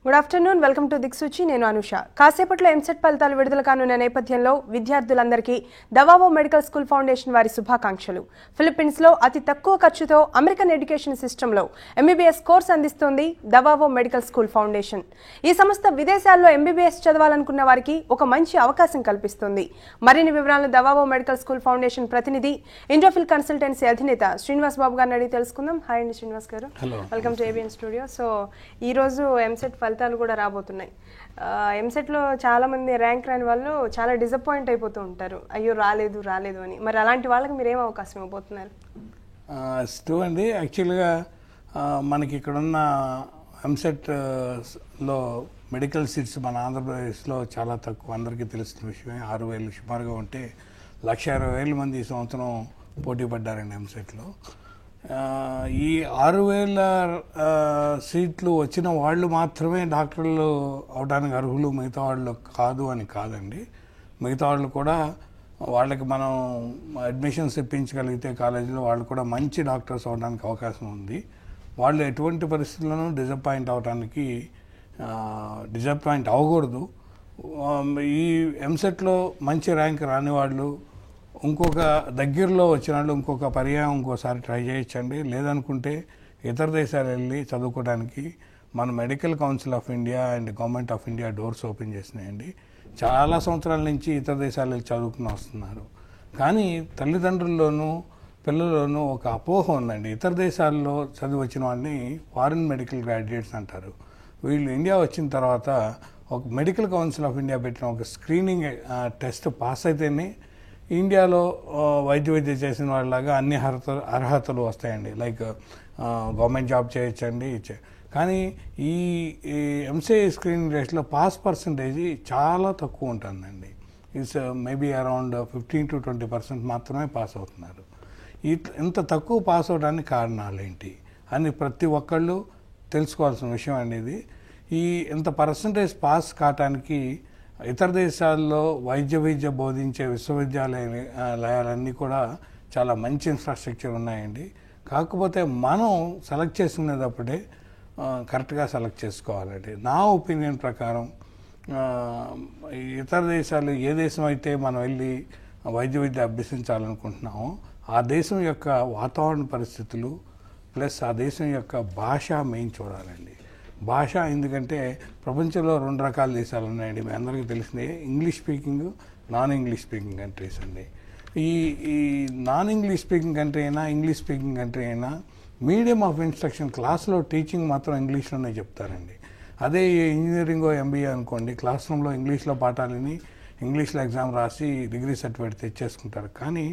Good afternoon, welcome to దిక్సూచి. నేను అనుష. కాసేపట్లో ఎంసెట్ ఫలితాలు విడుదల కానున్న నేపథ్యంలో విద్యార్థులందరికీ దవావో మెడికల్ స్కూల్ ఫౌండేషన్ వారి శుభాకాంక్షలు. ఫిలిప్పీన్స్లో అతి తక్కువ ఖర్చుతో అమెరికన్ ఎడ్యుకేషన్ సిస్టంలో ఎంబీబీఎస్ కోర్స్ అందిస్తోంది దవావో మెడికల్ స్కూల్ ఫౌండేషన్. ఈ సంస్థ విదేశాల్లో ఎంబీబీఎస్ చదవాలనుకున్న వారికి ఒక మంచి అవకాశం కల్పిస్తుంది. మరిన్ని వివరాలను దవావో మెడికల్ స్కూల్ ఫౌండేషన్ ప్రతినిధి ఇండోఫిల్ కన్సల్టెన్సీ అధినేత శ్రీనివాస్ బాబు గారిని అడిగి తెలుసుకుందాం. హాయ్ అండి శ్రీనివాస్ గారు, welcome to ABN studio. So ఈ రోజు ఎంసెట్ ఫలితాలు కూడా రాబోతున్నాయి. ఎంసెట్లో చాలా మంది ర్యాంక్ రాని వాళ్ళు చాలా డిసప్పాయింట్ అయిపోతూ ఉంటారు, అయ్యో రాలేదు రాలేదు అని. మరి అలాంటి వాళ్ళకి మీరు ఏం అవకాశం ఇవ్వబోతున్నారు? అండి, యాక్చువల్గా మనకి ఇక్కడున్న ఎంసెట్లో మెడికల్ సీట్స్ మన ఆంధ్రప్రదేశ్లో చాలా తక్కువ, అందరికీ తెలిసిన విషయమే. 6,000 సుమారుగా ఉంటే 1,20,000 మంది ఈ సంవత్సరం పోటీ పడ్డారండి ఎంసెట్లో. ఈ 6,000 సీట్లు వచ్చిన వాళ్ళు మాత్రమే డాక్టర్లు అవడానికి అర్హులు, మిగతా వాళ్ళు కాదు అని కాదండి. మిగతా వాళ్ళు కూడా, వాళ్ళకి మనం అడ్మిషన్స్ ఇప్పించగలిగితే కాలేజీలో వాళ్ళు కూడా మంచి డాక్టర్స్ అవడానికి అవకాశం ఉంది. వాళ్ళు ఎటువంటి పరిస్థితుల్లోనూ డిసప్పాయింట్ అవ్వకూడదు. ఈ ఎంసెట్లో మంచి ర్యాంక్ రాని వాళ్ళు ఇంకొక దగ్గరలో వచ్చిన వాళ్ళు ఇంకొక పర్యాయం ఇంకోసారి ట్రై చేయొచ్చండి. లేదనుకుంటే ఇతర దేశాలు వెళ్ళి చదువుకోవడానికి మన medical council of India and government of India doors open చేసినాయండి. చాలా సంవత్సరాల నుంచి ఇతర దేశాలు వెళ్ళి చదువుకుని వస్తున్నారు. కానీ తల్లిదండ్రుల్లోనూ పిల్లల్లోనూ ఒక అపోహ ఉందండి. ఇతర దేశాల్లో చదివి వచ్చిన వాళ్ళని ఫారిన్ మెడికల్ గ్రాడ్యుయేట్స్ అంటారు. వీళ్ళు ఇండియా వచ్చిన తర్వాత ఒక మెడికల్ కౌన్సిల్ ఆఫ్ ఇండియా పెట్టిన ఒక స్క్రీనింగ్ టెస్ట్ పాస్ అయితేనే ఇండియాలో వైద్య చేసిన వాళ్ళలాగా అన్ని అర్హతలు వస్తాయండి. లైక్ గవర్నమెంట్ జాబ్ చేయొచ్చండి. కానీ ఈ ఎంసీఐ స్క్రీనింగ్ టెస్ట్లో పాస్ పర్సంటేజ్ చాలా తక్కువ ఉంటుందండి. ఇట్స్ మేబీ అరౌండ్ 15 to 20% మాత్రమే పాస్ అవుతున్నారు. ఇంత తక్కువ పాస్ అవడానికి కారణాలు ఏంటి అని ప్రతి ఒక్కళ్ళు తెలుసుకోవాల్సిన విషయం అనేది. ఇంత పర్సంటేజ్ పాస్ కావటానికి ఇతర దేశాల్లో విద్య బోధించే విశ్వవిద్యాలయాలన్నీ కూడా చాలా మంచి ఇన్ఫ్రాస్ట్రక్చర్ ఉన్నాయండి. కాకపోతే మనం సెలెక్ట్ చేసుకునేటప్పుడే కరెక్ట్గా సెలెక్ట్ చేసుకోవాలండి. నా ఒపీనియన్ ప్రకారం ఇతర దేశాలు ఏ దేశం అయితే మనం వెళ్ళి విద్య అభ్యసించాలనుకుంటున్నామో ఆ దేశం యొక్క వాతావరణ పరిస్థితులు ప్లస్ ఆ దేశం యొక్క భాష మెయిన్ చూడాలండి. భాష ఎందుకంటే ప్రపంచంలో 2 రకాల దేశాలు ఉన్నాయండి. మీ అందరికీ తెలిసిందే, English speaking, non English speaking countries అండి. ఈ నాన్ ఇంగ్లీష్ స్పీకింగ్ కంట్రీ అయినా ఇంగ్లీష్ స్పీకింగ్ కంట్రీ అయినా మీడియం ఆఫ్ ఇన్స్ట్రక్షన్ క్లాస్లో టీచింగ్ మాత్రం ఇంగ్లీష్లోనే చెప్తారండి. అదే ఇంజనీరింగ్ ఎంబీఏ అనుకోండి, క్లాస్ రూమ్లో ఇంగ్లీష్లో పాఠాలని ఇంగ్లీష్లో ఎగ్జామ్ రాసి డిగ్రీ సర్టిఫికేట్ తెచ్చేసుకుంటారు. కానీ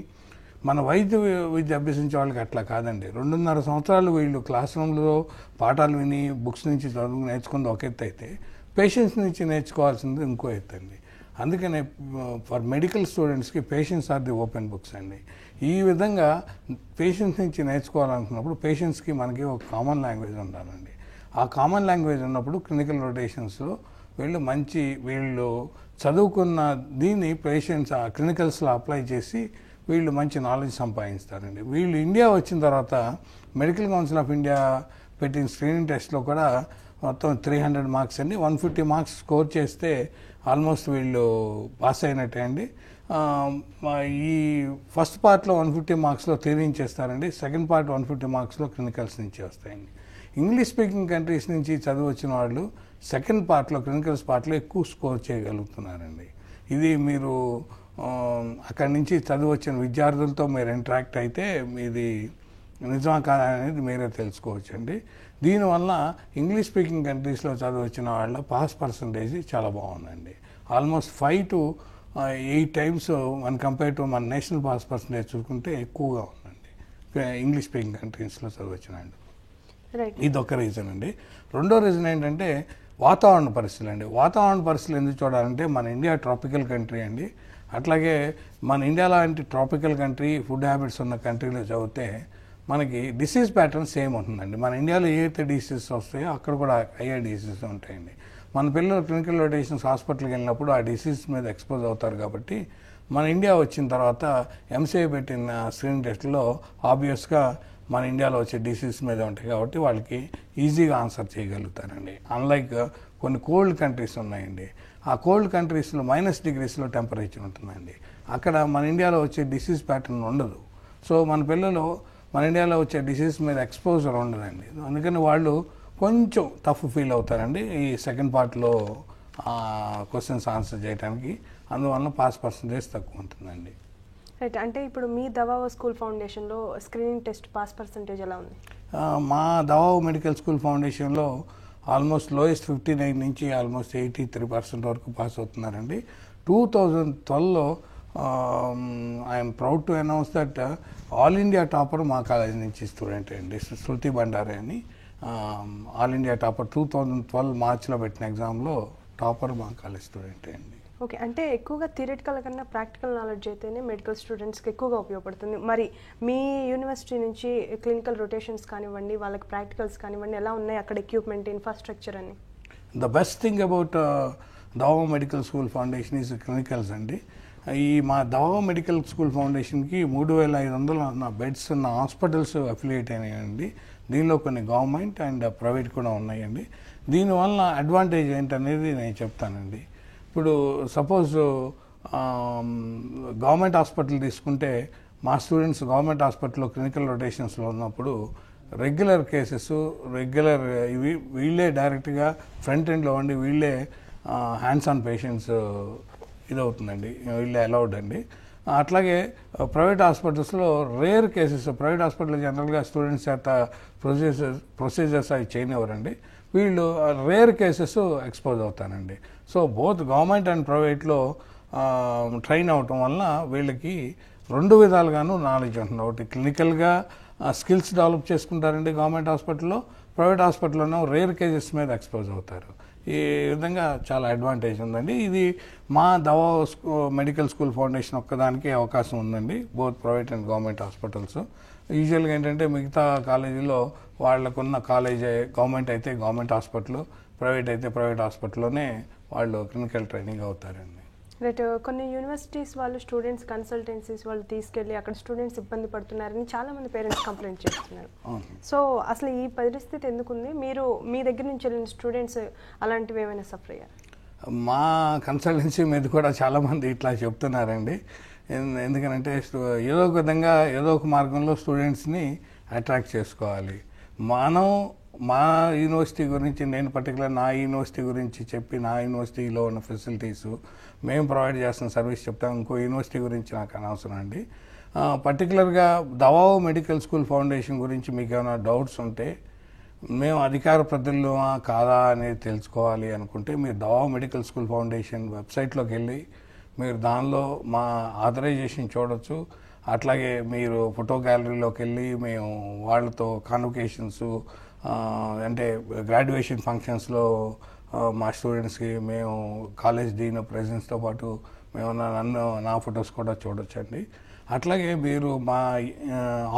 మన విద్య అభ్యసించే వాళ్ళకి అట్లా కాదండి. 2.5 సంవత్సరాలు వీళ్ళు క్లాస్ రూమ్లో పాఠాలు విని బుక్స్ నుంచి చదువు నేర్చుకుంది ఒక ఎత్తు అయితే, పేషెన్స్ నుంచి నేర్చుకోవాల్సింది ఇంకో ఎత్తు అండి. అందుకనే ఫర్ మెడికల్ స్టూడెంట్స్కి patients are the open books అండి. ఈ విధంగా పేషెన్స్ నుంచి నేర్చుకోవాలనుకున్నప్పుడు పేషెన్స్కి మనకి ఒక కామన్ లాంగ్వేజ్ ఉండాలండి. ఆ కామన్ లాంగ్వేజ్ ఉన్నప్పుడు క్లినికల్ రొటేషన్స్లో వీళ్ళు చదువుకున్న దీన్ని పేషెంట్స్ ఆ క్లినికల్స్లో అప్లై చేసి వీళ్ళు మంచి నాలెడ్జ్ సంపాదిస్తారండి. వీళ్ళు ఇండియా వచ్చిన తర్వాత మెడికల్ కౌన్సిల్ ఆఫ్ ఇండియా పెట్టిన స్క్రీనింగ్ టెస్ట్లో కూడా మొత్తం 300 మార్క్స్ అండి. 150 మార్క్స్ స్కోర్ చేస్తే ఆల్మోస్ట్ వీళ్ళు పాస్ అయినట్టే అండి. ఈ ఫస్ట్ పార్ట్లో 150 మార్క్స్లో థియరీ చేస్తారండి. సెకండ్ పార్ట్ 150 మార్క్స్లో క్లినికల్స్ నుంచి వస్తాయండి. ఇంగ్లీష్ స్పీకింగ్ కంట్రీస్ నుంచి చదువు వచ్చిన వాళ్ళు సెకండ్ పార్ట్లో క్లినికల్స్ పార్ట్లో ఎక్కువ స్కోర్ చేయగలుగుతున్నారండి. ఇది మీరు అక్కడి నుంచి చదువు వచ్చిన విద్యార్థులతో మీరు ఇంటరాక్ట్ అయితే మీది నిజమా కాదా అనేది మీరే తెలుసుకోవచ్చండి. దీనివల్ల ఇంగ్లీష్ స్పీకింగ్ కంట్రీస్లో చదువు వచ్చిన వాళ్ళ పాస్ పర్సంటేజ్ చాలా బాగుందండి. ఆల్మోస్ట్ 5 to 8 times మన కంపేర్ టు మన నేషనల్ పాస్ పర్సంటేజ్ చూసుకుంటే ఎక్కువగా ఉందండి ఇంగ్లీష్ స్పీకింగ్ కంట్రీస్లో చదువు వచ్చిన వాళ్ళు. ఇది ఒక రీజన్ అండి. రెండో రీజన్ ఏంటంటే వాతావరణ పరిస్థితులు అండి. వాతావరణ పరిస్థితులు ఎందుకు చూడాలంటే మన ఇండియా ట్రాపికల్ కంట్రీ అండి. అట్లాగే మన ఇండియా లాంటి ట్రాపికల్ కంట్రీ, ఫుడ్ హ్యాబిట్స్ ఉన్న కంట్రీలో చదివితే మనకి డిసీజ్ ప్యాటర్న్ సేమ్ ఉంటుందండి. మన ఇండియాలో ఏదైతే డిసీజెస్ వస్తాయో అక్కడ కూడా అయ్యే డిసీజెస్ ఉంటాయండి. మన పిల్లలు క్లినికల్ రొటేషన్స్ హాస్పిటల్కి వెళ్ళినప్పుడు ఆ డిసీజ్ మీద ఎక్స్పోజ్ అవుతారు. కాబట్టి మన ఇండియా వచ్చిన తర్వాత ఎంసీఐ పెట్టిన స్క్రీనింగ్ టెస్ట్లో ఆబ్వియస్గా మన ఇండియాలో వచ్చే డిసీజ్ మీద ఉంటాయి కాబట్టి వాళ్ళకి ఈజీగా ఆన్సర్ చేయగలుగుతారండి. అన్లైక్ కొన్ని కోల్డ్ కంట్రీస్ ఉన్నాయండి. ఆ కోల్డ్ కంట్రీస్లో -డిగ్రీస్లో టెంపరేచర్ ఉంటుందండి. అక్కడ మన ఇండియాలో వచ్చే డిసీజ్ ప్యాటర్న్ ఉండదు. సో మన పిల్లలు మన ఇండియాలో వచ్చే డిసీజ్ మీద ఎక్స్పోజర్ ఉండదండి. అందుకని వాళ్ళు కొంచెం టఫ్ ఫీల్ అవుతారండి ఈ సెకండ్ పార్ట్లో క్వశ్చన్స్ ఆన్సర్ చేయడానికి. అందువల్ల పాస్ పర్సంటేజ్ తక్కువ ఉంటుందండి. రైట్. అంటే ఇప్పుడు మీ దవావో స్కూల్ ఫౌండేషన్లో స్క్రీనింగ్ టెస్ట్ పాస్ పర్సంటేజ్ ఎలా ఉంది? మా దవావో మెడికల్ స్కూల్ ఫౌండేషన్లో ఆల్మోస్ట్ లోయెస్ట్ 59 నుంచి ఆల్మోస్ట్ 83% వరకు పాస్ అవుతున్నారండి. 2012లో I'm proud to announce that all India topper మా కాలేజ్ నుంచి స్టూడెంట్ అండి, శృతి బండారే అని. ఆల్ ఇండియా టాపర్ 2012 మార్చిలో పెట్టిన ఎగ్జామ్లో టాపర్ మా కాలేజ్ స్టూడెంట్ అండి. ఓకే. అంటే ఎక్కువగా థియరిటికల్ కన్నా ప్రాక్టికల్ నాలెడ్జ్ అయితేనే మెడికల్ స్టూడెంట్స్కి ఎక్కువగా ఉపయోగపడుతుంది. మరి మీ యూనివర్సిటీ నుంచి క్లినికల్ రొటేషన్స్ కానివ్వండి, వాళ్ళకి ప్రాక్టికల్స్ కానివ్వండి, ఎలా ఉన్నాయి అక్కడ ఎక్విప్మెంట్, ఇన్ఫ్రాస్ట్రక్చర్ అని? The best thing about Davao medical school foundation is clinicals అండి. ఈ మా దవావో మెడికల్ స్కూల్ ఫౌండేషన్కి 3500 బెడ్స్ ఉన్న హాస్పిటల్స్ అఫిలియేట్ అయినాయండి. దీనిలో కొన్ని గవర్నమెంట్ అండ్ ప్రైవేట్ కూడా ఉన్నాయండి. దీనివల్ల అడ్వాంటేజ్ ఏంటనేది నేను చెప్తానండి. ఇప్పుడు సపోజ్ గవర్నమెంట్ హాస్పిటల్ తీసుకుంటే మా స్టూడెంట్స్ గవర్నమెంట్ హాస్పిటల్లో క్లినికల్ రొటేషన్స్లో ఉన్నప్పుడు రెగ్యులర్ కేసెస్ ఇవి వీళ్ళే డైరెక్ట్గా ఫ్రంట్ ఎండ్లో ఉండి వీళ్ళే హ్యాండ్స్ ఆన్ పేషెంట్స్ ఇదవుతుందండి, వీళ్ళే అలౌడ్ అండి. అట్లాగే ప్రైవేట్ హాస్పిటల్స్లో రేర్ కేసెస్, ప్రైవేట్ హాస్పిటల్ జనరల్గా స్టూడెంట్స్ చేత ప్రొసీజర్స్ అవి చేయనివ్వరండి. వీళ్ళు రేర్ కేసెస్ ఎక్స్పోజ్ అవుతానండి. సో బోత్ గవర్నమెంట్ అండ్ ప్రైవేట్లో ట్రైన్ అవటం వలన వీళ్ళకి రెండు విధాలుగాను నాలెడ్జ్ ఉంటుంది. ఒకటి క్లినికల్గా స్కిల్స్ డెవలప్ చేసుకుంటారండి గవర్నమెంట్ హాస్పిటల్లో, ప్రైవేట్ హాస్పిటల్లోనూ రేర్ కేసెస్ మీద ఎక్స్పోజ్ అవుతారు. ఈ విధంగా చాలా అడ్వాంటేజ్ ఉందండి. ఇది మా దవావో మెడికల్ స్కూల్ ఫౌండేషన్ ఒక్కదానికి అవకాశం ఉందండి, both private and government hospitals. యూజువల్గా ఏంటంటే మిగతా కాలేజీలో వాళ్ళకున్న కాలేజ్ గవర్నమెంట్ అయితే గవర్నమెంట్ హాస్పిటల్, ప్రైవేట్ అయితే ప్రైవేట్ హాస్పిటల్లోనే వాళ్ళు క్లినికల్ ట్రైనింగ్ అవుతారండి. రైట్. కొన్ని యూనివర్సిటీస్ వాళ్ళు స్టూడెంట్స్ కన్సల్టెన్సీస్ వాళ్ళు తీసుకెళ్ళి అక్కడ స్టూడెంట్స్ ఇబ్బంది పడుతున్నారని చాలామంది పేరెంట్స్ కంప్లైంట్ చేస్తున్నారు. సో అసలు ఈ పరిస్థితి ఎందుకుంది? మీరు మీ దగ్గర నుంచి వెళ్ళిన స్టూడెంట్స్ అలాంటివి ఏమైనా సఫర్ అయ్యారు? మా కన్సల్టెన్సీ మీద కూడా చాలామంది ఇట్లా చెప్తున్నారండి. ఎందుకనంటే ఏదో ఒక విధంగా ఏదో ఒక మార్గంలో స్టూడెంట్స్ని అట్రాక్ట్ చేసుకోవాలి. మనం మా యూనివర్సిటీ గురించి, నేను పర్టికులర్ నా యూనివర్సిటీ గురించి చెప్పి నా యూనివర్సిటీలో ఉన్న ఫెసిలిటీసు మేము ప్రొవైడ్ చేస్తున్న సర్వీస్ చెప్తాం. ఇంకో యూనివర్సిటీ గురించి నాకు అనవసరం అండి. పర్టికులర్గా దవావో మెడికల్ స్కూల్ ఫౌండేషన్ గురించి మీకు ఏమైనా డౌట్స్ ఉంటే, మేము అధికార ప్రతినిధులమా కాదా అనేది తెలుసుకోవాలి అనుకుంటే మీరు దవావో మెడికల్ స్కూల్ ఫౌండేషన్ వెబ్సైట్లోకి వెళ్ళి మీరు దానిలో మా ఆథరైజేషన్ చూడవచ్చు. అట్లాగే మీరు ఫోటో గ్యాలరీలోకి వెళ్ళి మేము వాళ్ళతో కాన్వకేషన్స్ అంటే గ్రాడ్యుయేషన్ ఫంక్షన్స్లో మా స్టూడెంట్స్కి మేము కాలేజ్ డీన్ ప్రెసిడెంట్స్తో పాటు మేము నా ఫొటోస్ కూడా చూడొచ్చండి. అట్లాగే మీరు మా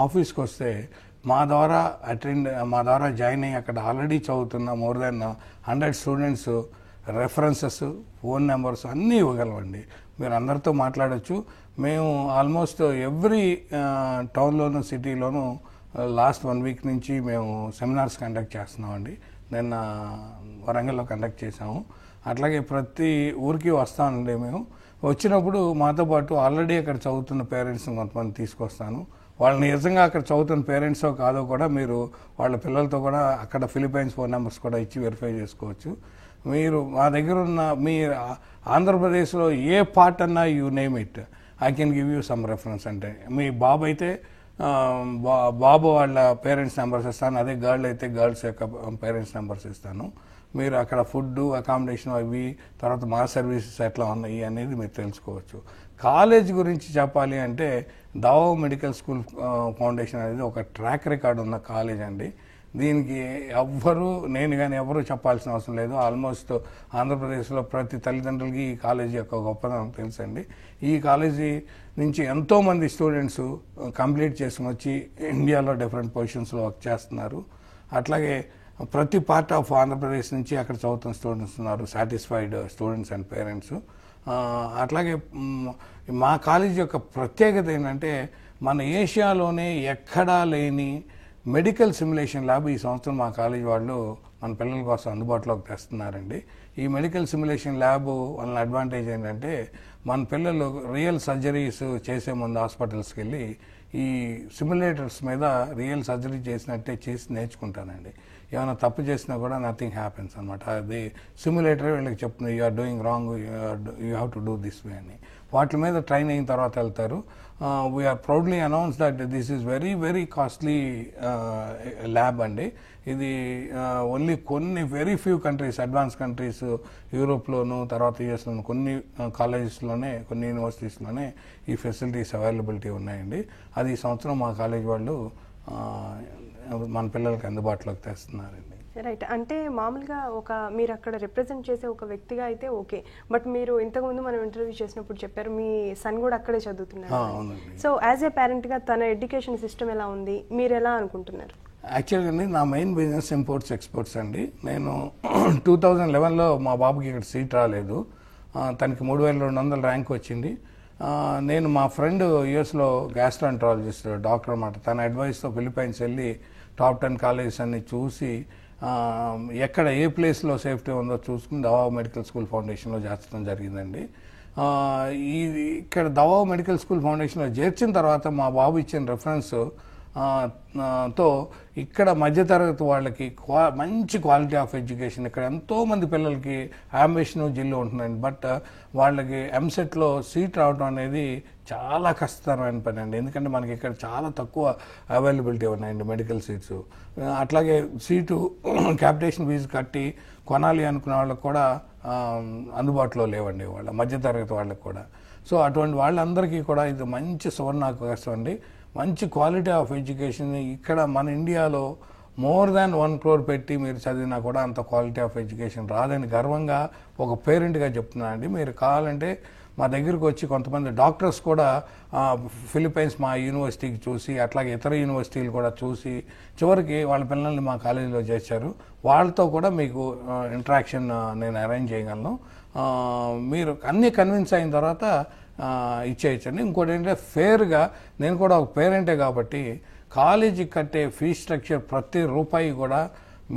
ఆఫీస్కి వస్తే మా ద్వారా జాయిన్ అయ్యి అక్కడ ఆల్రెడీ చదువుతున్న more than 100 students references, phone numbers అన్నీ ఇవ్వగలమండి. మీరు అందరితో మాట్లాడచ్చు. మేము ఆల్మోస్ట్ ఎవ్రీ టౌన్లోను సిటీలోనూ లాస్ట్ 1 వీక్ నుంచి మేము సెమినార్స్ కండక్ట్ చేస్తున్నామండి. నిన్న వరంగల్లో కండక్ట్ చేసాము. అట్లాగే ప్రతి ఊరికి వస్తానండి. మేము వచ్చినప్పుడు మాతో పాటు ఆల్రెడీ అక్కడ చదువుతున్న పేరెంట్స్ని కొంతమంది తీసుకొస్తాను. వాళ్ళని నిజంగా అక్కడ చదువుతున్న పేరెంట్సో కాదో కూడా మీరు వాళ్ళ పిల్లలతో కూడా అక్కడ ఫిలిపైన్స్ ఫోన్ నెంబర్స్ కూడా ఇచ్చి వెరిఫై చేసుకోవచ్చు. మీరు మా దగ్గర ఉన్న మీ ఆంధ్రప్రదేశ్లో ఏ పార్ట్ అన్నా you name it, I can give you some reference. అంటే మీ బాబు అయితే బాబు వాళ్ళ పేరెంట్స్ నెంబర్స్ ఇస్తాను, అదే గర్ల్ అయితే గర్ల్స్ యొక్క పేరెంట్స్ నెంబర్స్ ఇస్తాను. మీరు అక్కడ ఫుడ్, అకామిడేషన్ అవి, తర్వాత మా సర్వీసెస్ ఎట్లా ఉన్నాయి అనేది మీరు తెలుసుకోవచ్చు. కాలేజ్ గురించి చెప్పాలి అంటే దవావో మెడికల్ స్కూల్ ఫౌండేషన్ అనేది ఒక ట్రాక్ రికార్డ్ ఉన్న కాలేజ్ అండి. దీనికి నేను కానీ ఎవరు చెప్పాల్సిన అవసరం లేదు. ఆల్మోస్ట్ ఆంధ్రప్రదేశ్లో ప్రతి తల్లిదండ్రులకి ఈ కాలేజీ యొక్క గొప్పదనం తెలుసండి. ఈ కాలేజీ నుంచి ఎంతోమంది స్టూడెంట్స్ కంప్లీట్ చేసుకుని వచ్చి ఇండియాలో డిఫరెంట్ పొజిషన్స్లో వర్క్ చేస్తున్నారు. అట్లాగే ప్రతి పార్ట్ ఆఫ్ ఆంధ్రప్రదేశ్ నుంచి అక్కడ చదువుతున్న స్టూడెంట్స్ ఉన్నారు, సాటిస్ఫైడ్ స్టూడెంట్స్ అండ్ పేరెంట్స్. అట్లాగే మా కాలేజీ యొక్క ప్రత్యేకత ఏంటంటే మన ఏషియాలోనే ఎక్కడా లేని మెడికల్ సిమ్యులేషన్ ల్యాబ్ ఈ సంవత్సరం మా కాలేజీ వాళ్ళు మన పిల్లల కోసం అందుబాటులోకి తెస్తున్నారండి. ఈ మెడికల్ సిమ్యులేషన్ ల్యాబ్ వల్ల అడ్వాంటేజ్ ఏంటంటే మన పిల్లలు రియల్ సర్జరీస్ చేసే ముందు హాస్పిటల్స్కి వెళ్ళి ఈ సిమ్యులేటర్స్ మీద రియల్ సర్జరీ చేసినట్టే చేసి నేర్చుకుంటానండి. ఏమైనా తప్పు చేసినా కూడా నథింగ్ హ్యాపెన్స్ అనమాట. అది సిమ్యులేటర్ వీళ్ళకి చెప్తుంది you are doing wrong, you have to do this way అని. వాటి మీద ట్రైన్ అయిన తర్వాత వెళ్తారు. We're proudly announce that this is very very costly lab అండి. ఇది ఓన్లీ కొన్ని very few countries, advance countries, యూరోప్లోను తర్వాత యూఎస్లోను కొన్ని కాలేజెస్లోనే, కొన్ని యూనివర్సిటీస్లోనే ఈ ఫెసిలిటీస్ అవైలబిలిటీ ఉన్నాయండి. అది ఈ సంవత్సరం మా కాలేజ్ వాళ్ళు మన పిల్లలకి అందుబాటులోకి తెస్తున్నారండి. రైట్. అంటే మామూలుగా మీరు అక్కడ రిప్రజెంట్ చేసే ఒక వ్యక్తిగా అయితే ఓకే, బట్ మీరు ఇంతకుముందు మనం ఇంటర్వ్యూ చేసినప్పుడు చెప్పారు మీ సన్ కూడా అక్కడే చదువుతున్నారు. సో యాజ్ ఏ పేరెంట్గా తన ఎడ్యుకేషన్ సిస్టమ్ ఎలా ఉంది, మీరు ఎలా అనుకుంటున్నారు? యాక్చువల్గా అండి నా మెయిన్ బిజినెస్ ఇంపోర్ట్స్ ఎక్స్పోర్ట్స్ అండి. నేను 2011లో మా బాబుకి ఇక్కడ సీట్ రాలేదు, తనకి 3200 ర్యాంక్ వచ్చింది. నేను మా ఫ్రెండ్ యూఎస్లో గ్యాస్ట్రాంట్రాలజిస్ట్ డాక్టర్ అన్నమాట, తన అడ్వైస్తో ఫిలిప్పైన్స్ వెళ్ళి టాప్ 10 కాలేజెస్ అన్ని చూసి ఎక్కడ ఏ ప్లేస్లో సేఫ్టీ ఉందో చూసుకుని దవాబ్ మెడికల్ స్కూల్ ఫౌండేషన్లో చేర్చడం జరిగిందండి. ఇక్కడ దవాబ్ మెడికల్ స్కూల్ ఫౌండేషన్లో చేర్చిన తర్వాత మా బాబు ఇచ్చిన రెఫరెన్స్ తో ఇక్కడ మధ్యతరగతి వాళ్ళకి మంచి క్వాలిటీ ఆఫ్ ఎడ్యుకేషన్, ఇక్కడ ఎంతోమంది పిల్లలకి అంబిషన్ జిల్లు ఉంటుందండి. బట్ వాళ్ళకి ఎంసెట్లో సీట్ రావడం అనేది చాలా కష్టతరమైన పని అండి. ఎందుకంటే మనకి ఇక్కడ చాలా తక్కువ అవైలబిలిటీ ఉన్నాయండి మెడికల్ సీట్స్. అట్లాగే సీటు క్యాపిటేషన్ ఫీజు కట్టి కొనాలి అనుకునే వాళ్ళకి కూడా అందుబాటులో లేవండి, వాళ్ళ మధ్యతరగతి వాళ్ళకి కూడా. సో అటువంటి వాళ్ళందరికీ కూడా ఇది మంచి సువర్ణావకాశం అండి. మంచి క్వాలిటీ ఆఫ్ ఎడ్యుకేషన్ ఇక్కడ మన ఇండియాలో మోర్ దాన్ 1 crore పెట్టి మీరు చదివినా కూడా అంత క్వాలిటీ ఆఫ్ ఎడ్యుకేషన్ రాదని గర్వంగా ఒక పేరెంట్గా చెప్తున్నాను అండి. మీరు కావాలంటే మా దగ్గరకు వచ్చి కొంతమంది డాక్టర్స్ కూడా ఫిలిప్పైన్స్ మా యూనివర్సిటీకి చూసి అట్లాగే ఇతర యూనివర్సిటీలు కూడా చూసి చివరికి వాళ్ళ పిల్లల్ని మా కాలేజీలో చేర్చారు. వాళ్ళతో కూడా మీకు ఇంటరాక్షన్ నేను అరేంజ్ చేయగలను. మీరు అన్నీ కన్విన్స్ అయిన తర్వాత ఇచ్చేయచ్చండి. ఇంకోటి ఏంటంటే ఫేర్గా, నేను కూడా ఒక పేరెంటే కాబట్టి కాలేజీకి కట్టే ఫీజ్ స్ట్రక్చర్ ప్రతి రూపాయి కూడా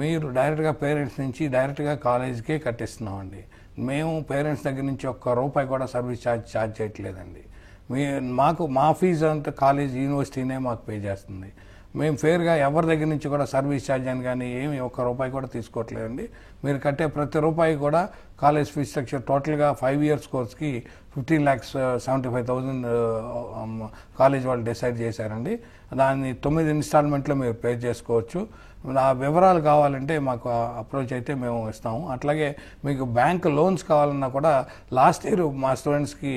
మీరు డైరెక్ట్గా పేరెంట్స్ నుంచి డైరెక్ట్గా కాలేజీకే కట్టిస్తున్నామండి. మేము పేరెంట్స్ దగ్గర నుంచి ఒక్క రూపాయి కూడా సర్వీస్ ఛార్జ్ చేయట్లేదండి. మాకు మా ఫీజు అంతా కాలేజ్ యూనివర్సిటీనే మాకు పే చేస్తుంది. మేము ఫేర్గా ఎవరి దగ్గర నుంచి కూడా సర్వీస్ ఛార్జ్ అని కానీ ఏమి ఒక్క రూపాయి కూడా తీసుకోవట్లేదండి. మీరు కట్టే ప్రతి రూపాయి కూడా కాలేజ్ ఫీజ్ స్ట్రక్చర్ టోటల్గా 5 years కోర్స్కి 15,75,000 కాలేజ్ వాళ్ళు డిసైడ్ చేశారండి. దాన్ని 9 ఇన్స్టాల్మెంట్లో మీరు పే చేసుకోవచ్చు. ఆ వివరాలు కావాలంటే మాకు అప్రోచ్ అయితే మేము ఇస్తాము. అట్లాగే మీకు బ్యాంక్ లోన్స్ కావాలన్నా కూడా లాస్ట్ ఇయర్ మా స్టూడెంట్స్కి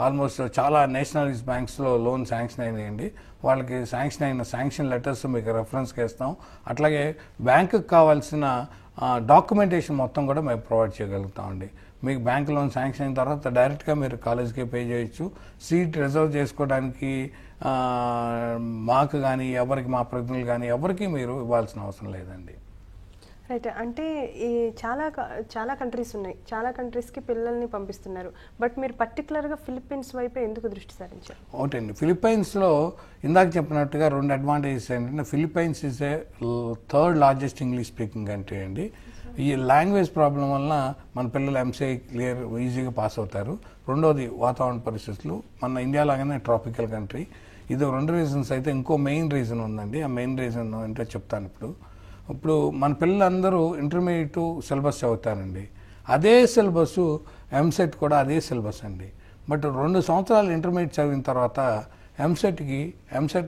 ఆల్మోస్ట్ చాలా నేషనలైజ్ బ్యాంక్స్లో లోన్ శాంక్షన్ అయినాయండి. వాళ్ళకి శాంక్షన్ అయిన శాంక్షన్ లెటర్స్ మీకు రెఫరెన్స్కి ఇస్తాం. అట్లాగే బ్యాంకుకి కావాల్సిన డాక్యుమెంటేషన్ మొత్తం కూడా మేము ప్రొవైడ్ చేయగలుగుతామండి. మీకు బ్యాంక్ లోన్ శాంక్షన్ అయిన తర్వాత డైరెక్ట్గా మీరు కాలేజ్కి పే చేయొచ్చు. సీట్ రిజర్వ్ చేసుకోవడానికి మాకు కానీ ఎవరికి, మా ప్రతినిధులు కానీ ఎవరికి మీరు ఇవ్వాల్సిన అవసరం లేదండి. రైట్. అంటే ఈ చాలా కంట్రీస్ ఉన్నాయి, చాలా కంట్రీస్కి పిల్లల్ని పంపిస్తున్నారు, బట్ మీరు పర్టికులర్గా ఫిలిప్పీన్స్ వైపే ఎందుకు దృష్టి సారించారు? ఒకటండి, ఫిలిప్పైన్స్లో ఇందాక చెప్పినట్టుగా 2 అడ్వాంటేజెస్ ఏంటంటే Philippines is a 3rd largest English speaking country అండి. ఈ లాంగ్వేజ్ ప్రాబ్లం వలన మన పిల్లలు ఎంసీఐ క్లియర్ ఈజీగా పాస్ అవుతారు. రెండోది వాతావరణ పరిస్థితులు, మన ఇండియా లాగానే ట్రాపికల్ కంట్రీ. ఇది 2 రీజన్స్ అయితే ఇంకో మెయిన్ రీజన్ ఉందండి. ఆ మెయిన్ రీజన్ ఏంటో చెప్తాను. ఇప్పుడు మన పిల్లలందరూ ఇంటర్మీడియట్ సిలబస్ చదువుతారండి. అదే సిలబస్ ఎంసెట్ కూడా అదే సిలబస్ అండి. బట్ 2 సంవత్సరాలు ఇంటర్మీడియట్ చదివిన తర్వాత ఎంసెట్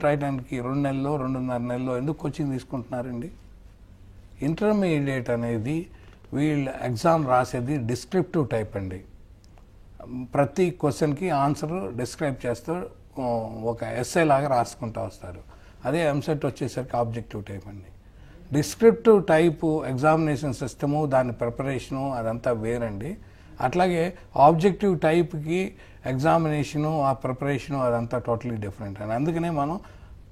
రాయడానికి 2 నెలలు 2.5 నెలలు ఎందుకు కోచింగ్ తీసుకుంటున్నారండి? ఇంటర్మీడియట్ అనేది వీళ్ళు ఎగ్జామ్ రాసేది డిస్క్రిప్టివ్ టైప్ అండి. ప్రతి క్వశ్చన్కి ఆన్సర్ డిస్క్రైబ్ చేస్తూ ఒక ఎస్ఏ లాగా రాసుకుంటూ వస్తారు. అదే ఎంసెట్ వచ్చేసరికి ఆబ్జెక్టివ్ టైప్ అండి. డిస్క్రిప్టివ్ టైపు ఎగ్జామినేషన్ సిస్టము, దాని ప్రిపరేషను అదంతా వేరండి. అట్లాగే ఆబ్జెక్టివ్ టైప్కి ఎగ్జామినేషను, ఆ ప్రిపరేషను అదంతా టోటలీ డిఫరెంట్ అండి. అందుకనే మనం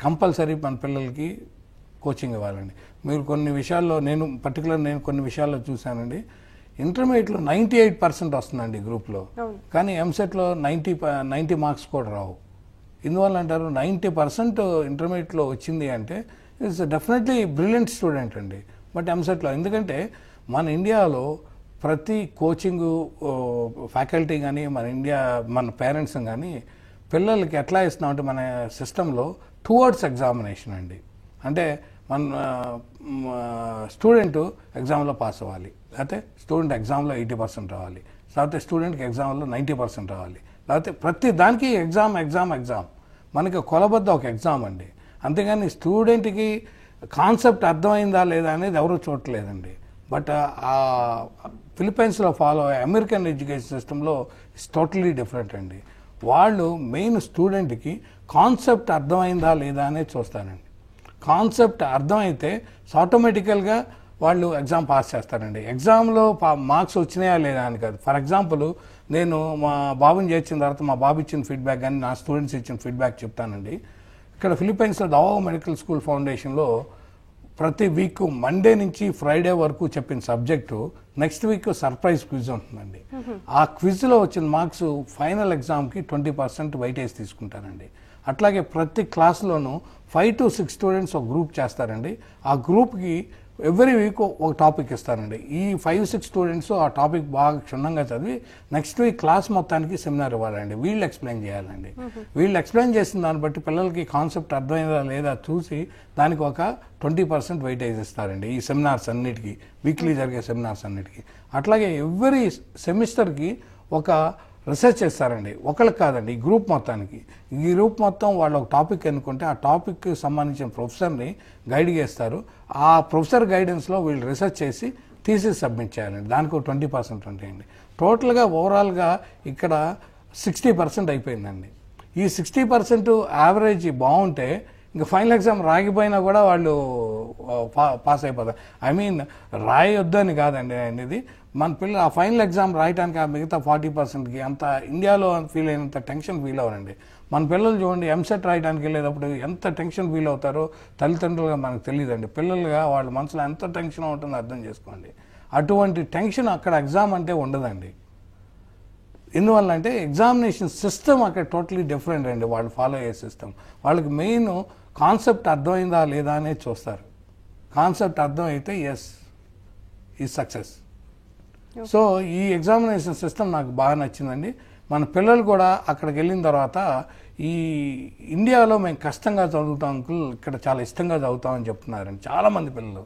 కంపల్సరీ మన పిల్లలకి కోచింగ్ ఇవ్వాలండి. మీరు కొన్ని విషయాల్లో నేను కొన్ని విషయాల్లో చూశానండి. ఇంటర్మీడియట్లో 98% వస్తుందండి గ్రూప్లో, కానీ ఎంసెట్లో 90 మార్క్స్ కూడా రావు. ఇందువల్ల అంటారు 90% ఇంటర్మీడియట్లో వచ్చింది అంటే ఇట్స్ డెఫినెట్లీ బ్రిలియంట్ స్టూడెంట్ అండి. బట్ ఎంసెట్లో ఎందుకంటే మన ఇండియాలో ప్రతి కోచింగు ఫ్యాకల్టీ కానీ మన పేరెంట్స్ కానీ పిల్లలకి ఎట్లా ఇస్తున్నామంటే మన సిస్టంలో టువర్డ్స్ ఎగ్జామినేషన్ అండి. అంటే మన స్టూడెంట్ ఎగ్జామ్లో పాస్ అవ్వాలి, లేకపోతే స్టూడెంట్ ఎగ్జామ్లో 80% రావాలి, లేకపోతే స్టూడెంట్కి ఎగ్జామ్లో 90% రావాలి, లేకపోతే ప్రతి దానికి ఎగ్జామ్ మనకి కొలబద్ద ఒక ఎగ్జామ్ అండి. అంతేగాని స్టూడెంట్కి కాన్సెప్ట్ అర్థమైందా లేదా అనేది ఎవరూ చూడలేదండి. బట్ ఆ ఫిలిప్పైన్స్లో ఫాలో అయ్యే అమెరికన్ ఎడ్యుకేషన్ సిస్టంలో ఇట్స్ టోటలీ డిఫరెంట్ అండి. వాళ్ళు మెయిన్ స్టూడెంట్కి కాన్సెప్ట్ అర్థమైందా లేదా అనేది చూస్తారండి. కాన్సెప్ట్ అర్థమైతే ఆటోమేటికల్గా వాళ్ళు ఎగ్జామ్ పాస్ చేస్తారండి. ఎగ్జామ్లో మార్క్స్ వచ్చినాయా లేదా అని కాదు. ఫర్ ఎగ్జాంపుల్ నేను మా బాబుని చేర్చిన తర్వాత మా బాబు ఇచ్చిన ఫీడ్బ్యాక్ కానీ నా స్టూడెంట్స్ ఇచ్చిన ఫీడ్బ్యాక్ చెప్తానండి. ఇక్కడ ఫిలిప్పైన్స్లో దవావో మెడికల్ స్కూల్ ఫౌండేషన్లో ప్రతి వీక్ మండే నుంచి ఫ్రైడే వరకు చెప్పిన subject next week surprise quiz ఉంటుందండి. ఆ క్విజ్లో వచ్చిన మార్క్స్ ఫైనల్ ఎగ్జామ్కి 20% వెయిటేజ్ తీసుకుంటారండి. అట్లాగే ప్రతి క్లాస్లోనూ 5 to 6 స్టూడెంట్స్ ఒక గ్రూప్ చేస్తారండి. ఆ గ్రూప్కి ఎవ్రీ వీక్ ఒక టాపిక్ ఇస్తారండి. ఈ 5-6 స్టూడెంట్స్ ఆ టాపిక్ బాగా క్షుణ్ణంగా చదివి నెక్స్ట్ వీక్ క్లాస్ మొత్తానికి సెమినార్ ఇవ్వాలండి. వీళ్ళు ఎక్స్ప్లెయిన్ చేయాలండి. వీళ్ళు ఎక్స్ప్లెయిన్ చేసిన దాన్ని బట్టి పిల్లలకి కాన్సెప్ట్ అర్థమైందా లేదా చూసి దానికి ఒక 20% వెయిటేజ్ ఇస్తారండి ఈ సెమినార్స్ అన్నిటికీ, వీక్లీ జరిగే సెమినార్స్ అన్నిటికీ. అట్లాగే ఎవ్రీ సెమిస్టర్కి ఒక రీసెర్చ్ చేస్తారండి. ఒకళ్ళకి కాదండి, ఈ గ్రూప్ మొత్తానికి. ఈ గ్రూప్ మొత్తం వాళ్ళు ఒక టాపిక్ ఎన్నుకుంటే ఆ టాపిక్కి సంబంధించిన ప్రొఫెసర్ని గైడ్ చేస్తారు. ఆ ప్రొఫెసర్ గైడెన్స్లో వీళ్ళు రీసెర్చ్ చేసి థీసిస్ సబ్మిట్ చేయాలండి. దానికి ఒక 20% ఉంటాయండి. టోటల్గా ఓవరాల్గా ఇక్కడ 60% అయిపోయిందండి. ఈ 60% యావరేజ్ బాగుంటే ఇంకా ఫైనల్ ఎగ్జామ్ రాగిపోయినా కూడా వాళ్ళు పాస్ అయిపోతారు. ఐ మీన్ రాయొద్దని కాదండి అనేది. మన పిల్లలు ఆ ఫైనల్ ఎగ్జామ్ రాయడానికి ఆ మిగతా 40%కి అంత ఇండియాలో ఫీల్ అయినంత టెన్షన్ ఫీల్ అవ్వరండి. మన పిల్లలు చూడండి ఎంసెట్ రాయడానికి వెళ్ళేటప్పుడు ఎంత టెన్షన్ ఫీల్ అవుతారో తల్లిదండ్రులుగా మనకు తెలియదండి. పిల్లలుగా వాళ్ళ మనసులో ఎంత టెన్షన్ ఉంటుందో అర్థం చేసుకోండి. అటువంటి టెన్షన్ అక్కడ ఎగ్జామ్ అంటే ఉండదండి. ఎందువల్ల అంటే ఎగ్జామినేషన్ సిస్టమ్ అక్కడ టోటలీ డిఫరెంట్ అండి. వాళ్ళు ఫాలో అయ్యే సిస్టమ్ వాళ్ళకి మెయిన్ కాన్సెప్ట్ అర్థమైందా లేదా అనేది చూస్తారు. కాన్సెప్ట్ అర్థమైతే ఎస్ ఈ సక్సెస్. సో ఈ ఎగ్జామినేషన్ సిస్టమ్ నాకు బాగా నచ్చిందండి. మన పిల్లలు కూడా అక్కడికి వెళ్ళిన తర్వాత ఈ ఇండియాలో మేము కష్టంగా చదువుతాం అంకుల్, ఇక్కడ చాలా ఇష్టంగా చదువుతామని చెప్తున్నారండి చాలామంది పిల్లలు.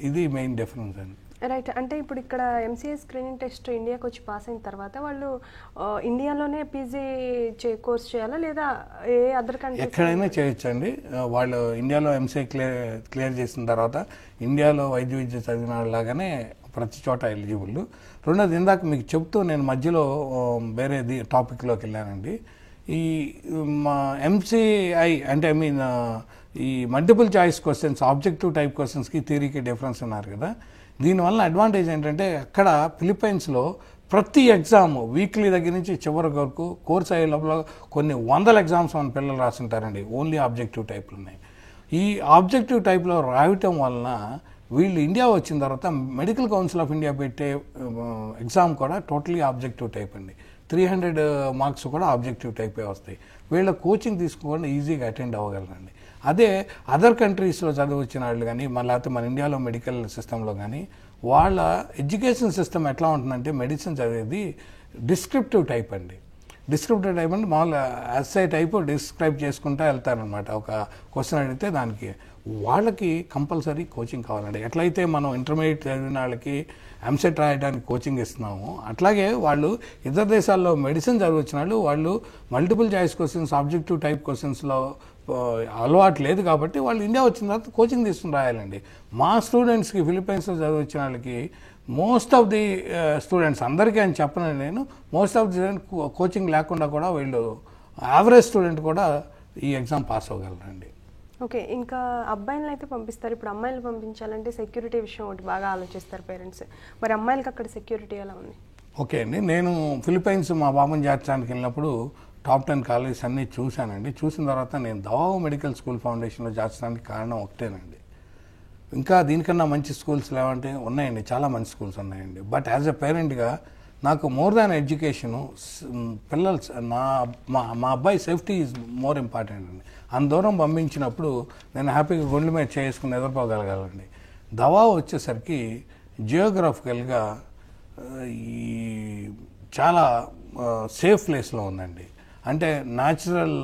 ఇది మెయిన్ డిఫరెన్స్ అండి. రైట్. అంటే ఇప్పుడు ఇక్కడ ఎంసీఏ స్క్రీనింగ్ టెస్ట్ ఇండియాకి వచ్చి పాస్ అయిన తర్వాత వాళ్ళు ఇండియాలోనే పీజీ కోర్స్ చేయాలా లేదా ఏ అదర్ కంట్రీ ఎక్కడైనా చేయొచ్చండి. వాళ్ళు ఇండియాలో ఎంసీఏ క్లియర్ చేసిన తర్వాత ఇండియాలో వైద్య విద్య చదివిన లాగానే ప్రతి చోట ఎలిజిబుల్. రెండోది ఇందాక మీకు చెప్తూ నేను మధ్యలో వేరేది టాపిక్లోకి వెళ్ళానండి. ఈ మా ఎంసీఐ అంటే ఐ మీన్ ఈ multiple choice questions, objective type క్వశ్చన్స్కి థియరీకి డిఫరెన్స్ ఉన్నారు కదా. దీనివల్ల అడ్వాంటేజ్ ఏంటంటే అక్కడ ఫిలిప్పైన్స్లో ప్రతి ఎగ్జామ్ వీక్లీ దగ్గర నుంచి చివరి వరకు కోర్స్ అయ్యే లోపల కొన్ని 100 ఎగ్జామ్స్ మన పిల్లలు రాస్తుంటారండి. ఓన్లీ ఆబ్జెక్టివ్ టైప్లు ఉన్నాయి. ఈ ఆబ్జెక్టివ్ టైప్లో రాయటం వలన వీళ్ళు ఇండియా వచ్చిన తర్వాత మెడికల్ కౌన్సిల్ ఆఫ్ ఇండియా పెట్టే ఎగ్జామ్ కూడా టోటలీ ఆబ్జెక్టివ్ టైప్ అండి. 300 మార్క్స్ కూడా ఆబ్జెక్టివ్ టైపే వస్తాయి. వీళ్ళ కోచింగ్ తీసుకోకుండా ఈజీగా అటెండ్ అవ్వగలరండి. అదే అదర్ కంట్రీస్లో చదువు వచ్చిన వాళ్ళు కానీ లేకపోతే మన ఇండియాలో మెడికల్ సిస్టంలో కానీ వాళ్ళ ఎడ్యుకేషన్ సిస్టమ్ ఎట్లా ఉంటుందంటే మెడిసిన్ చదివేది డిస్క్రిప్టివ్ టైప్ అండి. డిస్క్రిప్టివ్ టైప్ అంటే మామూలు ఎస్ఐ టైపు డిస్క్రైబ్ చేసుకుంటూ వెళ్తారనమాట. ఒక క్వశ్చన్ అడిగితే దానికి వాళ్ళకి కంపల్సరీ కోచింగ్ కావాలండి. ఎట్లయితే మనం ఇంటర్మీడియట్ చదివిన వాళ్ళకి ఎంసెట్ రాయడానికి కోచింగ్ ఇస్తున్నాము, అట్లాగే వాళ్ళు ఇతర దేశాల్లో మెడిసిన్ చదివచ్చిన వాళ్ళు multiple choice questions, objective type క్వశ్చన్స్లో అలవాటు లేదు కాబట్టి వాళ్ళు ఇండియా వచ్చిన తర్వాత కోచింగ్ తీసుకుని రాయాలండి. మా స్టూడెంట్స్కి ఫిలిప్పైన్స్లో చదివచ్చిన వాళ్ళకి మోస్ట్ ఆఫ్ ది స్టూడెంట్స్, అందరికీ అని చెప్పను నేను, most of the student coaching లేకుండా కూడా వీళ్ళు యావరేజ్ స్టూడెంట్ కూడా ఈ ఎగ్జామ్ పాస్ అవ్వగలరండి. ఓకే. ఇంకా అబ్బాయిలను అయితే పంపిస్తారు. ఇప్పుడు అమ్మాయిలు పంపించాలంటే సెక్యూరిటీ విషయం ఒకటి బాగా ఆలోచిస్తారు పేరెంట్స్. మరి అమ్మాయిలకి అక్కడ సెక్యూరిటీ ఎలా ఉంది? ఓకే అండి, నేను ఫిలిప్పైన్స్ మా బాబుని చేర్చడానికి వెళ్ళినప్పుడు టాప్ 10 కాలేజెస్ అన్నీ చూశానండి. చూసిన తర్వాత నేను దవావో మెడికల్ స్కూల్ ఫౌండేషన్లో చేర్చడానికి కారణం ఒకటేనండి. ఇంకా దీనికన్నా మంచి స్కూల్స్ లేవంటే ఉన్నాయండి, చాలా మంచి స్కూల్స్ ఉన్నాయండి. బట్ యాజ్ ఎ పేరెంట్గా నాకు మోర్ దాన్ ఎడ్యుకేషను పిల్లలు మా అబ్బాయి సేఫ్టీ ఈజ్ మోర్ ఇంపార్టెంట్ అండి. అంత దూరం పంపించినప్పుడు నేను హ్యాపీగా గుండెల మీద చేసుకుని ఎదుర్కోగలగాలండి. దవా వచ్చేసరికి జియోగ్రఫికల్గా ఈ చాలా సేఫ్ ప్లేస్లో ఉందండి. అంటే న్యాచురల్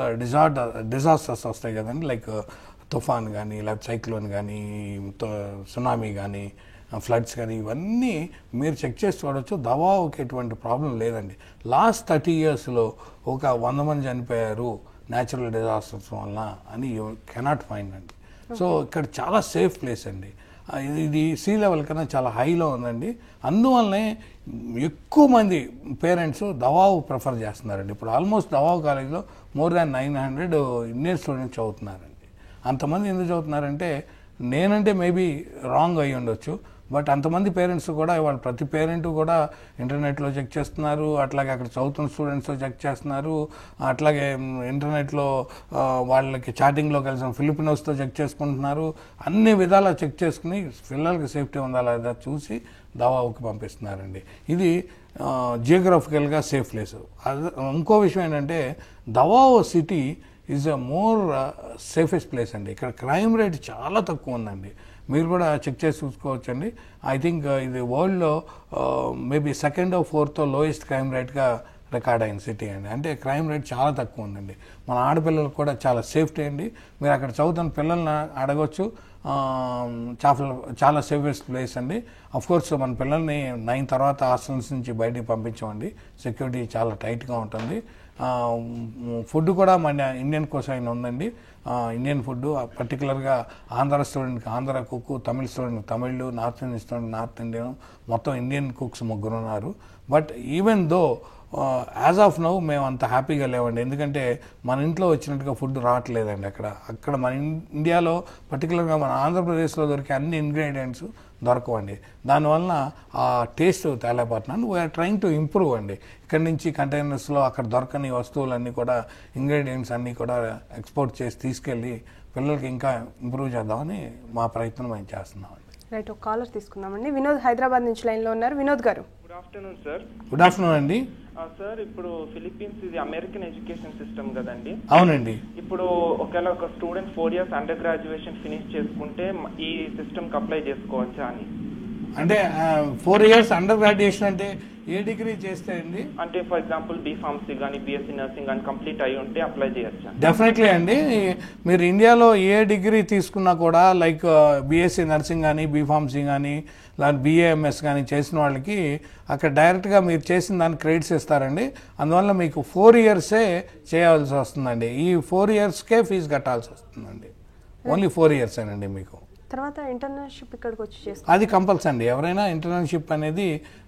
డిజాస్టర్స్ వస్తాయి కదండి, లైక్ తుఫాన్ కానీ, లేకపోతే సైక్లోన్ కానీ, సునామీ కానీ, ఫ్లడ్స్ కానీ, ఇవన్నీ మీరు చెక్ చేసి చూడవచ్చు. దవాకి ఎటువంటి ప్రాబ్లం లేదండి. లాస్ట్ 30 yearsలో ఒక 100 మంది చనిపోయారు న్యాచురల్ డిజాస్టర్స్ వల్ల అని యూ కెనాట్ ఫైండ్ అండి. సో ఇక్కడ చాలా సేఫ్ ప్లేస్ అండి. ఇది సీ లెవెల్ కన్నా చాలా హైలో ఉందండి. అందువల్లనే ఎక్కువ మంది పేరెంట్స్ దవావు ప్రిఫర్ చేస్తున్నారండి. ఇప్పుడు ఆల్మోస్ట్ దవావు కాలేజ్లో మోర్ దాన్ 900 ఇండియన్ స్టూడెంట్స్ చదువుతున్నారండి. అంతమంది ఎందుకు చదువుతున్నారంటే, నేనంటే మేబీ రాంగ్ అయ్యి ఉండొచ్చు, బట్ అంతమంది పేరెంట్స్ కూడా ఇవాళ ప్రతి పేరెంట్ కూడా ఇంటర్నెట్లో చెక్ చేస్తున్నారు, అట్లాగే అక్కడ చదువుతున్న స్టూడెంట్స్ చెక్ చేస్తున్నారు, అట్లాగే ఇంటర్నెట్లో వాళ్ళకి చాటింగ్లో కలిసిన ఫిలిపినోస్తో చెక్ చేసుకుంటున్నారు. అన్ని విధాలా చెక్ చేసుకుని పిల్లలకి సేఫ్టీ ఉందా లేదా చూసి దవాకి పంపిస్తున్నారండి. ఇది జియోగ్రఫికల్గా సేఫ్ ప్లేస్. ఇంకో విషయం ఏంటంటే, Davao city is a more safest place అండి. ఇక్కడ క్రైమ్ రేట్ చాలా తక్కువ ఉందండి. మీరు కూడా చెక్ చేసి చూసుకోవచ్చండి. ఐ థింక్ ఇది వరల్డ్లో maybe 2nd or 4th lowest crime రేట్గా రికార్డ్ అయిన సిటీ అండి. అంటే క్రైమ్ రేట్ చాలా తక్కువ ఉందండి. మన ఆడపిల్లలకు కూడా చాలా సేఫ్టీ అండి. మీరు అక్కడ చదువుతున్న పిల్లల్ని అడగొచ్చు, చాలా సేఫెస్ట్ ప్లేస్ అండి. కోర్స్ మన పిల్లల్ని 9 తర్వాత హాస్టల్స్ నుంచి బయటికి పంపించామండి. సెక్యూరిటీ చాలా టైట్గా ఉంటుంది. ఫుడ్ కూడా మన ఇండియన్ కుసైన్ ఉందండి. ఇండియన్ ఫుడ్ పర్టికులర్గా ఆంధ్ర స్టూడెంట్కి Andhra cook, Tamil student Tamil, north Indian student north Indian, మొత్తం ఇండియన్ కుక్స్ 3 ఉన్నారు. But even though as of now మేము అంత హ్యాపీగా లేవండి. ఎందుకంటే మన ఇంట్లో వచ్చినట్టుగా ఫుడ్ రావట్లేదండి. అక్కడ మన ఇండియాలో పర్టికులర్గా మన ఆంధ్రప్రదేశ్లో దొరికే అన్ని ఇంగ్రీడియంట్స్ దొరకవండి. దానివల్ల ఆ టేస్ట్ తేలేకపోతున్నాను. వీఆర్ ట్రైంగ్ టు ఇంప్రూవ్ అండి. ఇక్కడి నుంచి కంటైనర్స్లో అక్కడ దొరకని వస్తువులన్నీ కూడా, ఇంగ్రీడియంట్స్ అన్నీ కూడా ఎక్స్పోర్ట్ చేసి తీసుకెళ్ళి పిల్లలకి ఇంకా ఇంప్రూవ్ చేద్దామని మా ప్రయత్నం మేము చేస్తున్నామండి. రైట్, ఒక కాలర్ తీసుకుందామండి. వినోద్ హైదరాబాద్ నుంచి లైన్లో ఉన్నారు. వినోద్ గారు, good afternoon sir. Good afternoon అండి. సార్, ఇప్పుడు ఫిలిప్పీన్స్ ఇది అమెరికన్ ఎడ్యుకేషన్ సిస్టమ్ కదండి. అవునండి. ఇప్పుడు ఒకవేళ ఒక student 4 years under graduation finish చేసుకుంటే ఈ సిస్టమ్కి అప్లై చేసుకోవచ్చా అని? అంటే 4 years అండర్ గ్రాడ్యుయేషన్ అంటే ఏ డిగ్రీ చేస్తే అండి? అంటే ఫర్ ఎగ్జాంపుల్ బీఫార్మసీ కానీ బిఎస్సీ నర్సింగ్ కానీ కంప్లీట్ అయ్యి ఉంటే అప్లై చేయొచ్చా? డెఫినెట్లీ అండి. మీరు ఇండియాలో ఏ డిగ్రీ తీసుకున్నా కూడా, లైక్ బీఎస్సీ నర్సింగ్ కానీ, బీఫార్మసీ కానీ, లేదా BAMS కానీ చేసిన వాళ్ళకి అక్కడ డైరెక్ట్గా మీరు చేసిన దాన్ని క్రెడిట్స్ ఇస్తారండి. అందువల్ల మీకు 4 years చేయాల్సి వస్తుందండి. ఈ 4 yearsకే ఫీజు కట్టాల్సి వస్తుందండి. ఓన్లీ 4 years అండి. మీకు తర్వాత ఇంటర్న్షిప్ ఇక్కడికి వచ్చి చేస్తారు, అది కంపల్సరీ అండి. ఎవరైనా ఇంటర్న్షిప్ అనేది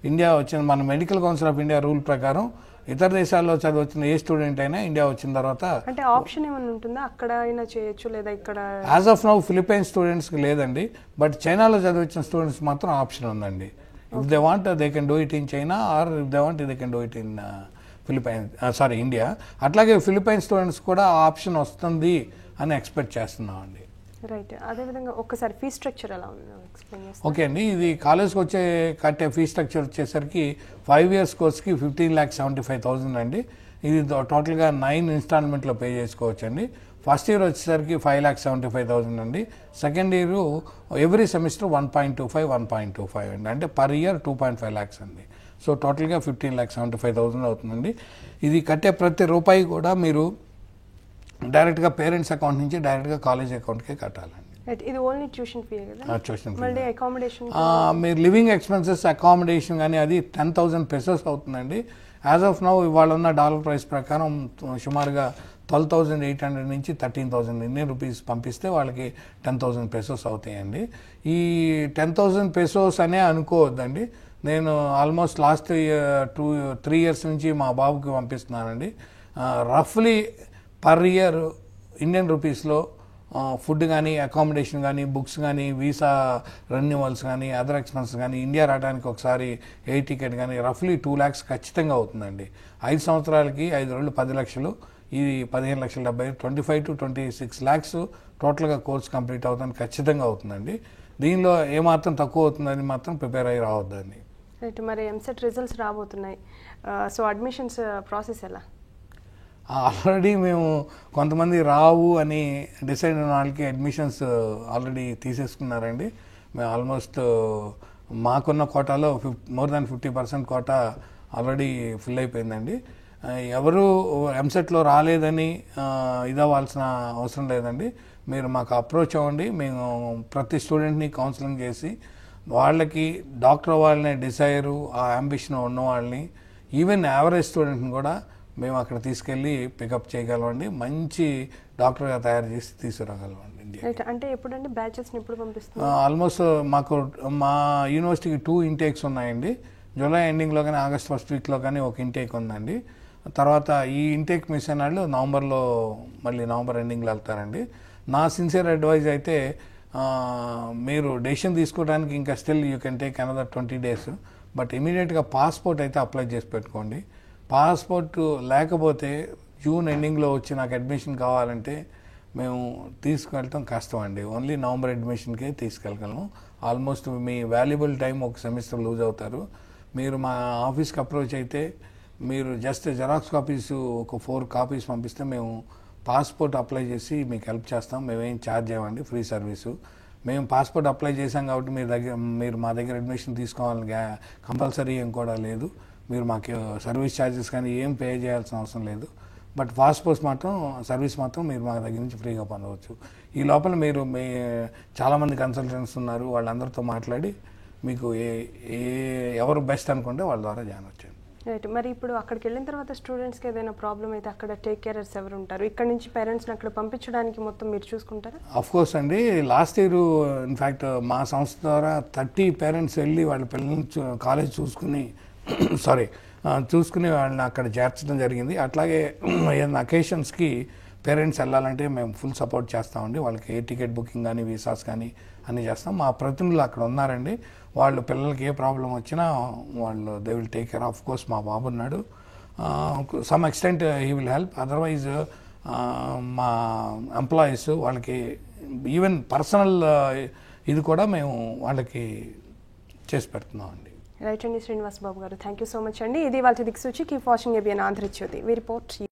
ఇండియా వచ్చిన మన medical council of India rule ప్రకారం ఇతర దేశాల్లో చదివిన ఏ స్టూడెంట్ అయినా ఇండియా వచ్చిన తర్వాత, అంటే ఆప్షన్ ఏమైనా ఉంటుందా? అక్కడ అయినా చేయొచ్చు లేదా ఇక్కడ? యాజ్ ఆఫ్ నౌ ఫిలిప్పైన్స్ స్టూడెంట్స్కి లేదండి. బట్ చైనాలో చదివించిన స్టూడెంట్స్ మాత్రం ఆప్షన్ ఉందండి. If they want they can do it in China, or if they want they can do it in India. అట్లాగే ఫిలిప్పైన్స్ స్టూడెంట్స్ కూడా ఆప్షన్ వస్తుంది అని ఎక్స్పెక్ట్ చేస్తున్నామండి. రైట్, అదేవిధంగా ఒక్కసారి ఫీ స్ట్రక్చర్ ఎలా ఉందో ఎక్స్ప్లెయిన్ చేస్తాను. ఓకే అండి. ఇది కాలేజ్కి కట్టే ఫీ స్ట్రక్చర్ వచ్చేసరికి 5 years కోర్స్కి 15,75,000 అండి. ఇది టోటల్గా 9 installmentలో పే చేసుకోవచ్చు అండి. ఫస్ట్ ఇయర్ వచ్చేసరికి 5,75,000 అండి. సెకండ్ ఇయర్ ఎవ్రీ సెమిస్టర్ 1.25 అండి. అంటే పర్ ఇయర్ 2.5 lakhs అండి. సో టోటల్గా 15,75,000 అవుతుందండి. ఇది కట్టే ప్రతి రూపాయి కూడా మీరు డైరెక్ట్గా పేరెంట్స్ అకౌంట్ నుంచి డైరెక్ట్గా కాలేజ్ అకౌంట్కే కట్టాలండి. ఇది ఓన్లీ ట్యూషన్ ఫీ కదా? Tuition fee. మళ్ళీ అకామిడేషన్, మీరు లివింగ్ ఎక్స్పెన్సెస్, అకామిడేషన్ కానీ అది 10,000 pesos అవుతుందండి. యాజ్ ఆఫ్ నౌ ఇవాళ ఉన్న డాలర్ ప్రైస్ ప్రకారం సుమారుగా 12,800 నుంచి 13,000 ఇండియన్ రూపీస్ పంపిస్తే వాళ్ళకి 10,000 pesos అవుతాయండి. ఈ 10,000 pesos అనే అనుకోవద్దండి. నేను ఆల్మోస్ట్ లాస్ట్ 3 years నుంచి మా బాబుకి పంపిస్తున్నానండి. రఫ్లీ పర్ ఇయర్ ఇండియన్ రూపీస్లో ఫుడ్ కానీ, అకామిడేషన్ కానీ, బుక్స్ కానీ, వీసా రెన్యువల్స్ కానీ, అదర్ ఎక్స్పెన్సెస్ కానీ, ఇండియా రావడానికి ఒకసారి ఎయిర్ టికెట్ కానీ రఫ్లీ 2 lakhs ఖచ్చితంగా అవుతుందండి. 5 సంవత్సరాలకి 5 రోజులు 10 లక్షలు, ఇది 15,70,000, 25 to 26 lakhs టోటల్గా కోర్స్ కంప్లీట్ అవుతుంది, ఖచ్చితంగా అవుతుందండి. దీనిలో ఏమాత్రం తక్కువ అవుతుందని మాత్రం ప్రిపేర్ అయ్యి రావద్దండి. రైట్, మరి ఎంసెట్ రిజల్ట్స్ రాబోతున్నాయి. సో అడ్మిషన్స్ ప్రాసెస్ ఎలా? ఆల్రెడీ మేము కొంతమంది రావు అని డిసైడ్ అయిన వాళ్ళకి అడ్మిషన్స్ ఆల్రెడీ తీసేసుకున్నారండి. మేము ఆల్మోస్ట్ మాకున్న కోటాలో more than 50% quota already fill అయిపోయిందండి. ఎవరు ఎంసెట్లో రాలేదని ఇదవ్వాల్సిన అవసరం లేదండి. మీరు మాకు అప్రోచ్ అవ్వండి. మేము ప్రతి స్టూడెంట్ని కౌన్సిలింగ్ చేసి వాళ్ళకి డాక్టర్ అవ్వాలనే డిజైరు, ఆ అంబిషన్ ఉన్న వాళ్ళని, ఈవెన్ యావరేజ్ స్టూడెంట్ని కూడా మేము అక్కడ తీసుకెళ్ళి పికప్ చేయగలమండి. మంచి డాక్టర్గా తయారు చేసి తీసుకురాగలమండి. అంటే ఎప్పుడండి బ్యాచెస్ని ఎప్పుడు పంపిస్తుంది? ఆల్మోస్ట్ మా యూనివర్సిటీకి 2 ఇంటేక్స్ ఉన్నాయండి. జూలై ఎండింగ్లో కానీ ఆగస్ట్ ఫస్ట్ వీక్లో కానీ ఒక ఇంటేక్ ఉందండి. తర్వాత ఈ ఇంటేక్ మిస్ అయిన వాళ్ళు నవంబర్ ఎండింగ్లో వెళ్తారండి. నా సిన్సియర్ అడ్వైజ్ అయితే మీరు డెసిషన్ తీసుకోవడానికి ఇంకా still you can take another 20 days. But ఇమీడియట్గా పాస్పోర్ట్ అయితే అప్లై చేసి పెట్టుకోండి. పాస్పోర్ట్ లేకపోతే జూన్ ఎండింగ్లో వచ్చి నాకు అడ్మిషన్ కావాలంటే మేము తీసుకెళ్ళటం కష్టం అండి. ఓన్లీ నవంబర్ అడ్మిషన్కే తీసుకెళ్ళగలము. ఆల్మోస్ట్ మీ వాల్యుబుల్ టైం ఒక సెమిస్టర్ లూజ్ అవుతారు. మీరు మా ఆఫీస్కి అప్రోచ్ అయితే మీరు జస్ట్ జెరాక్స్ కాపీస్ ఒక 4 కాపీస్ పంపిస్తే మేము పాస్పోర్ట్ అప్లై చేసి మీకు హెల్ప్ చేస్తాం. మేమేం ఛార్జ్ చేయమండి, ఫ్రీ సర్వీసు. మేము పాస్పోర్ట్ అప్లై చేసాం కాబట్టి మీరు మా దగ్గర అడ్మిషన్ తీసుకోవాలని కంపల్సరీ ఏం కూడా లేదు. మీరు మాకు సర్వీస్ ఛార్జెస్ కానీ ఏం పే చేయాల్సిన అవసరం లేదు. బట్ సర్వీస్ మాత్రం మీరు మా దగ్గర నుంచి ఫ్రీగా పొందవచ్చు. ఈ లోపల మీరు చాలామంది కన్సల్టెంట్స్ ఉన్నారు, వాళ్ళందరితో మాట్లాడి మీకు ఎవరు బెస్ట్ అనుకుంటే వాళ్ళ ద్వారా జాయిన్ వచ్చాను. రైట్. మరి ఇప్పుడు అక్కడికి వెళ్ళిన తర్వాత స్టూడెంట్స్కి ఏదైనా ప్రాబ్లం అయితే అక్కడ టేక్ కేరర్స్ ఎవరు ఉంటారు? ఇక్కడ నుంచి పేరెంట్స్ని అక్కడ పంపించడానికి మొత్తం మీరు చూసుకుంటారా? అఫ్ కోర్స్ అండి. లాస్ట్ ఇయర్ ఇన్ఫ్యాక్ట్ మా సంస్థ ద్వారా 30 పేరెంట్స్ వెళ్ళి వాళ్ళ పిల్లల్ని కాలేజ్ చూసుకుని వాళ్ళని అక్కడ చేర్చడం జరిగింది. అట్లాగే ఏదైనా అకేషన్స్కి పేరెంట్స్ వెళ్ళాలంటే మేము ఫుల్ సపోర్ట్ చేస్తామండి. వాళ్ళకి ఏ టికెట్ బుకింగ్ కానీ వీసాస్ కానీ అన్నీ చేస్తాం. మా ప్రతినిధులు అక్కడ ఉన్నారండి. వాళ్ళు పిల్లలకి ఏ ప్రాబ్లం వచ్చినా వాళ్ళు they will take care. Of course మా బాబు ఉన్నాడు. Some extent he will help. Otherwise మా ఎంప్లాయీస్ వాళ్ళకి ఈవెన్ పర్సనల్ ఇది కూడా మేము వాళ్ళకి చేసి పెడుతున్నాం అండి. రైట్ అండి శ్రీనివాస్ బాబు గారు, థ్యాంక్ యూ సో మచ్ అండి. ఇది వాళ్ళ దిక్సూచి. Keep watching ABN Andhra Jyothy. We report.